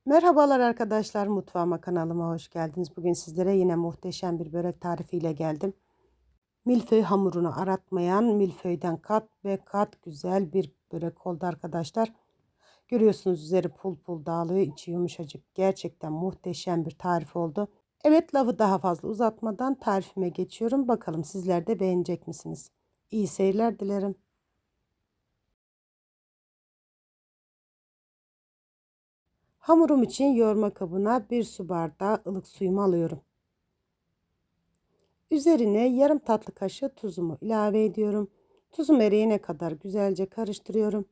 Merhabalar arkadaşlar, mutfağıma kanalıma hoş geldiniz. Bugün sizlere yine muhteşem bir börek tarifiyle geldim. Milföy hamurunu aratmayan milföyden kat ve kat güzel bir börek oldu arkadaşlar. Görüyorsunuz üzeri pul pul dağılıyor, içi yumuşacık. Gerçekten muhteşem bir tarif oldu. Evet, lafı daha fazla uzatmadan tarifime geçiyorum. Bakalım sizler de beğenecek misiniz? İyi seyirler dilerim. Hamurum için yoğurma kabına 1 su bardağı ılık suyumu alıyorum. Üzerine yarım tatlı kaşığı tuzumu ilave ediyorum. Tuzum eriyene kadar güzelce karıştırıyorum.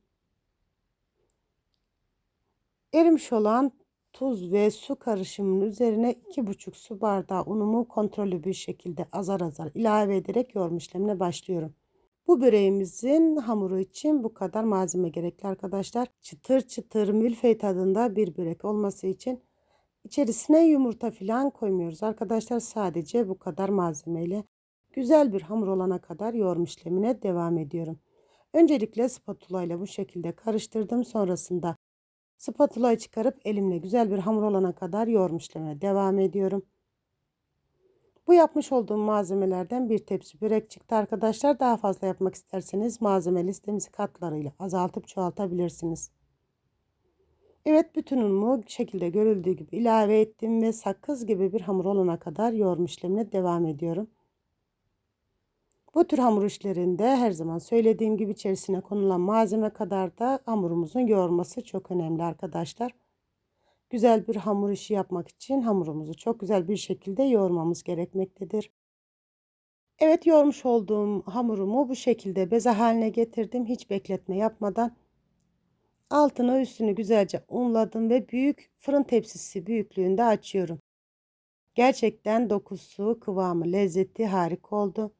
Erimiş olan tuz ve su karışımının üzerine 2,5 su bardağı unumu kontrollü bir şekilde azar azar ilave ederek yoğurma işlemine başlıyorum. Bu böreğimizin hamuru için bu kadar malzeme gerekli arkadaşlar. Çıtır çıtır milföy tadında bir börek olması için içerisine yumurta falan koymuyoruz arkadaşlar. Sadece bu kadar malzemeyle güzel bir hamur olana kadar yoğurma işlemine devam ediyorum. Öncelikle spatula ile bu şekilde karıştırdım. Sonrasında spatulayı çıkarıp elimle güzel bir hamur olana kadar yoğurma işlemine devam ediyorum. Bu yapmış olduğum malzemelerden bir tepsi börek çıktı arkadaşlar. Daha fazla yapmak isterseniz malzeme listemizi katlarıyla azaltıp çoğaltabilirsiniz. Evet, bütün unumu şekilde görüldüğü gibi ilave ettim ve sakız gibi bir hamur olana kadar yoğurma işlemine devam ediyorum. Bu tür hamur işlerinde her zaman söylediğim gibi içerisine konulan malzeme kadar da hamurumuzun yoğurması çok önemli arkadaşlar. Güzel bir hamur işi yapmak için hamurumuzu çok güzel bir şekilde yoğurmamız gerekmektedir. Evet, yoğurmuş olduğum hamurumu bu şekilde beze haline getirdim. Hiç bekletme yapmadan altını üstünü güzelce unladım ve büyük fırın tepsisi büyüklüğünde açıyorum. Gerçekten dokusu, kıvamı, lezzeti harika oldu.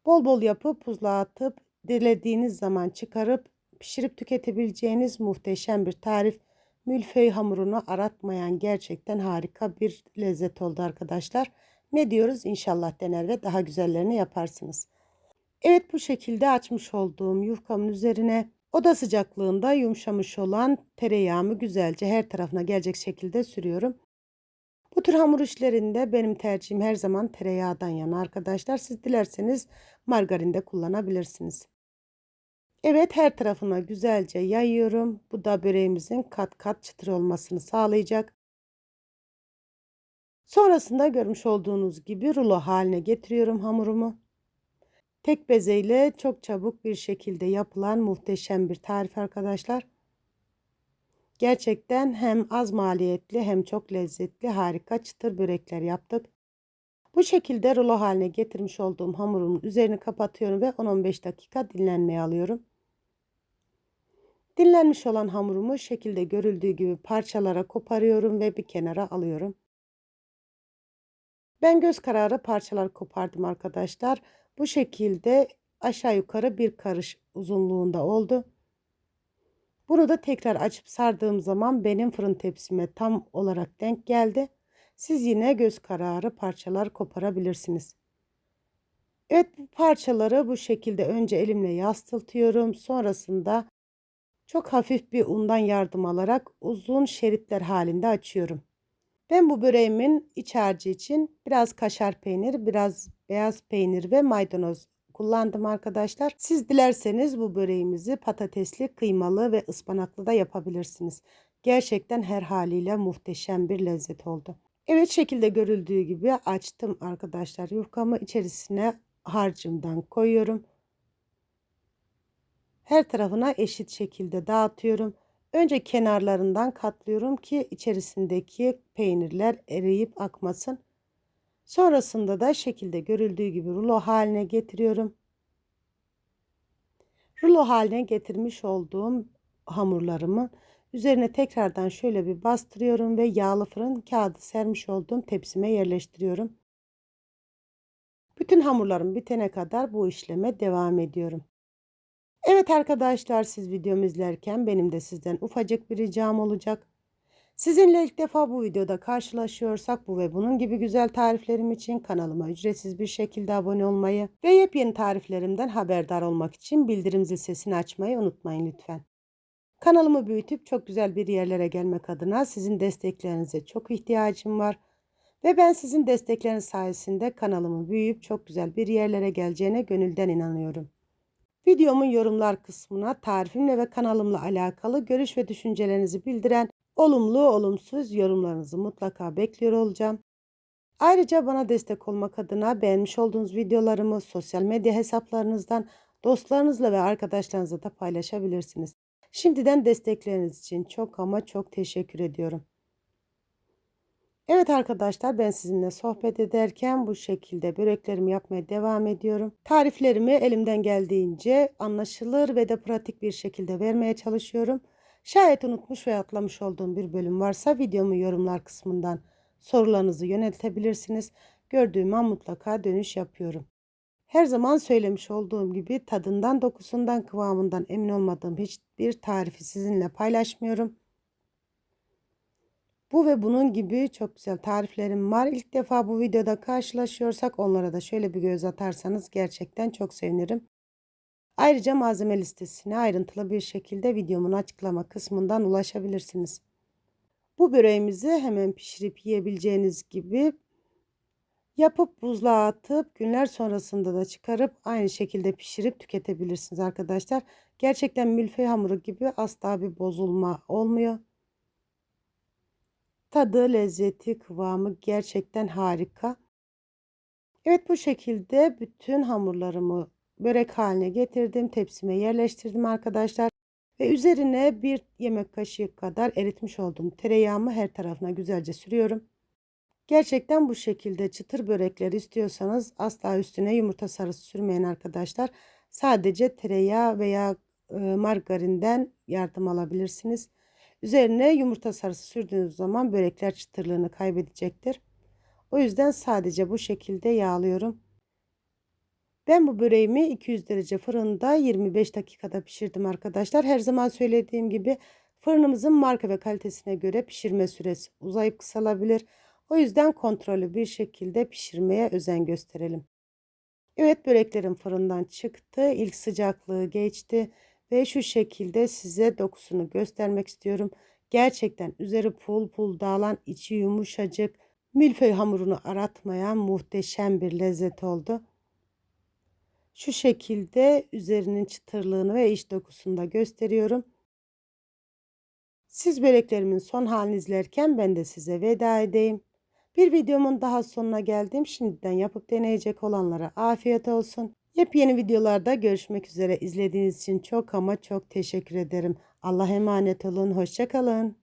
Bol bol yapıp buzluğa atıp dilediğiniz zaman çıkarıp pişirip tüketebileceğiniz muhteşem bir tarif. Milföy hamurunu aratmayan gerçekten harika bir lezzet oldu arkadaşlar. Ne diyoruz? İnşallah dener ve daha güzellerini yaparsınız. Evet, bu şekilde açmış olduğum yufkamın üzerine oda sıcaklığında yumuşamış olan tereyağımı güzelce her tarafına gelecek şekilde sürüyorum. Bu tür hamur işlerinde benim tercihim her zaman tereyağdan yana arkadaşlar. Siz dilerseniz margarin de kullanabilirsiniz. Evet, her tarafına güzelce yayıyorum. Bu da böreğimizin kat kat çıtır olmasını sağlayacak. Sonrasında görmüş olduğunuz gibi rulo haline getiriyorum hamurumu. Tek bezeyle çok çabuk bir şekilde yapılan muhteşem bir tarif arkadaşlar. Gerçekten hem az maliyetli hem çok lezzetli harika çıtır börekler yaptık. Bu şekilde rulo haline getirmiş olduğum hamurumun üzerini kapatıyorum ve 10-15 dakika dinlenmeye alıyorum. Dinlenmiş olan hamurumu şekilde görüldüğü gibi parçalara koparıyorum ve bir kenara alıyorum. Ben göz kararı parçalar kopardım arkadaşlar. Bu şekilde aşağı yukarı bir karış uzunluğunda oldu. Bunu da tekrar açıp sardığım zaman benim fırın tepsime tam olarak denk geldi. Siz yine göz kararı parçalar koparabilirsiniz. Evet, bu parçaları bu şekilde önce elimle yastıyorum. Sonrasında çok hafif bir undan yardım alarak uzun şeritler halinde açıyorum. Ben bu böreğimin iç harcı için biraz kaşar peynir, biraz beyaz peynir ve maydanoz kullandım arkadaşlar. Siz dilerseniz bu böreğimizi patatesli, kıymalı ve ıspanaklı da yapabilirsiniz. Gerçekten her haliyle muhteşem bir lezzet oldu. Evet, şekilde görüldüğü gibi açtım arkadaşlar yufkamı, içerisine harcımdan koyuyorum. Her tarafına eşit şekilde dağıtıyorum. Önce kenarlarından katlıyorum ki içerisindeki peynirler eriyip akmasın. Sonrasında da şekilde görüldüğü gibi rulo haline getiriyorum. Rulo haline getirmiş olduğum hamurlarımı üzerine tekrardan şöyle bir bastırıyorum ve yağlı fırın kağıdı sermiş olduğum tepsime yerleştiriyorum. Bütün hamurlarım bitene kadar bu işleme devam ediyorum. Evet arkadaşlar, siz videomu izlerken benim de sizden ufacık bir ricam olacak. Sizinle ilk defa bu videoda karşılaşıyorsak bu ve bunun gibi güzel tariflerim için kanalıma ücretsiz bir şekilde abone olmayı ve yepyeni tariflerimden haberdar olmak için bildirim zil sesini açmayı unutmayın lütfen. Kanalımı büyütüp çok güzel bir yerlere gelmek adına sizin desteklerinize çok ihtiyacım var. Ve ben sizin destekleriniz sayesinde kanalımın büyüyüp çok güzel bir yerlere geleceğine gönülden inanıyorum. Videomun yorumlar kısmına tarifimle ve kanalımla alakalı görüş ve düşüncelerinizi bildiren olumlu olumsuz yorumlarınızı mutlaka bekliyor olacağım. Ayrıca bana destek olmak adına beğenmiş olduğunuz videolarımı sosyal medya hesaplarınızdan dostlarınızla ve arkadaşlarınızla da paylaşabilirsiniz. Şimdiden destekleriniz için çok ama çok teşekkür ediyorum. Evet arkadaşlar, ben sizinle sohbet ederken bu şekilde böreklerimi yapmaya devam ediyorum. Tariflerimi elimden geldiğince anlaşılır ve de pratik bir şekilde vermeye çalışıyorum. Şayet unutmuş ve atlamış olduğum bir bölüm varsa videomu yorumlar kısmından sorularınızı yöneltebilirsiniz. Gördüğüm an mutlaka dönüş yapıyorum. Her zaman söylemiş olduğum gibi tadından, dokusundan, kıvamından emin olmadığım hiçbir tarifi sizinle paylaşmıyorum. Bu ve bunun gibi çok güzel tariflerim var. İlk defa bu videoda karşılaşıyorsak onlara da şöyle bir göz atarsanız gerçekten çok sevinirim. Ayrıca malzeme listesine ayrıntılı bir şekilde videomun açıklama kısmından ulaşabilirsiniz. Bu böreğimizi hemen pişirip yiyebileceğiniz gibi yapıp buzluğa atıp günler sonrasında da çıkarıp aynı şekilde pişirip tüketebilirsiniz arkadaşlar. Gerçekten milföy hamuru gibi asla bir bozulma olmuyor. Tadı, lezzeti, kıvamı gerçekten harika. Evet, bu şekilde bütün hamurlarımı börek haline getirdim. Tepsime yerleştirdim arkadaşlar. Ve üzerine bir yemek kaşığı kadar eritmiş olduğum tereyağımı her tarafına güzelce sürüyorum. Gerçekten bu şekilde çıtır börekler istiyorsanız asla üstüne yumurta sarısı sürmeyin arkadaşlar. Sadece tereyağı veya margarinden yardım alabilirsiniz. Üzerine yumurta sarısı sürdüğünüz zaman börekler çıtırlığını kaybedecektir. O yüzden sadece bu şekilde yağlıyorum. Ben bu böreğimi 200 derece fırında 25 dakikada pişirdim arkadaşlar. Her zaman söylediğim gibi fırınımızın marka ve kalitesine göre pişirme süresi uzayıp kısalabilir. O yüzden kontrollü bir şekilde pişirmeye özen gösterelim. Evet, böreklerim fırından çıktı. İlk sıcaklığı geçti ve şu şekilde size dokusunu göstermek istiyorum. Gerçekten üzeri pul pul dağılan, içi yumuşacık, milföy hamurunu aratmayan muhteşem bir lezzet oldu. Şu şekilde üzerinin çıtırlığını ve iç dokusunu da gösteriyorum. Siz böreklerimin son halini izlerken ben de size veda edeyim. Bir videomun daha sonuna geldim. Şimdiden yapıp deneyecek olanlara afiyet olsun. Yepyeni videolarda görüşmek üzere. İzlediğiniz için çok ama çok teşekkür ederim. Allah'a emanet olun. Hoşça kalın.